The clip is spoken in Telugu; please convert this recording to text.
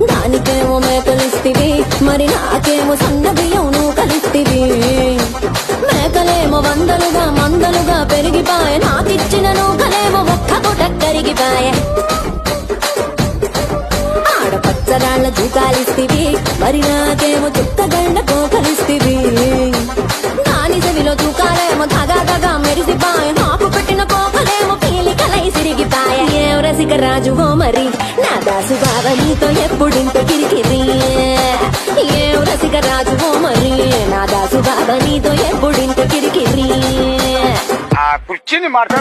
దానికేమో మేకలిస్తివి, మరి నాకేమో సన్న బియ్యం నువ్వు కలిస్తివి. మేకలేమో మందలుగా పెరిగిపాయ, నాకిచ్చిన నూకలేమో ఒక్క పూట కరిగిపాయ. ఆడపచ్చరాళ్ళ జూకాలిస్తివి, మరి నాకేమో చుక్కగండ కోకలిస్తివి. దాని చెవిలో జూకాలేమో దగా మెరిసిపాయ, నాకు పెట్టిన కోకలేమో పీలికలై సిరిగిపాయ. ఏం రసిక రాజువో మరి నా దాసు బావ నీతో ఎప్పుడింత కిరికిరి. ఏం రసిక రాజువో మరి నా దాసు బావ నీతో ఎప్పుడింత కిరికిరి. ఆ కుర్చీని మాట్లాడ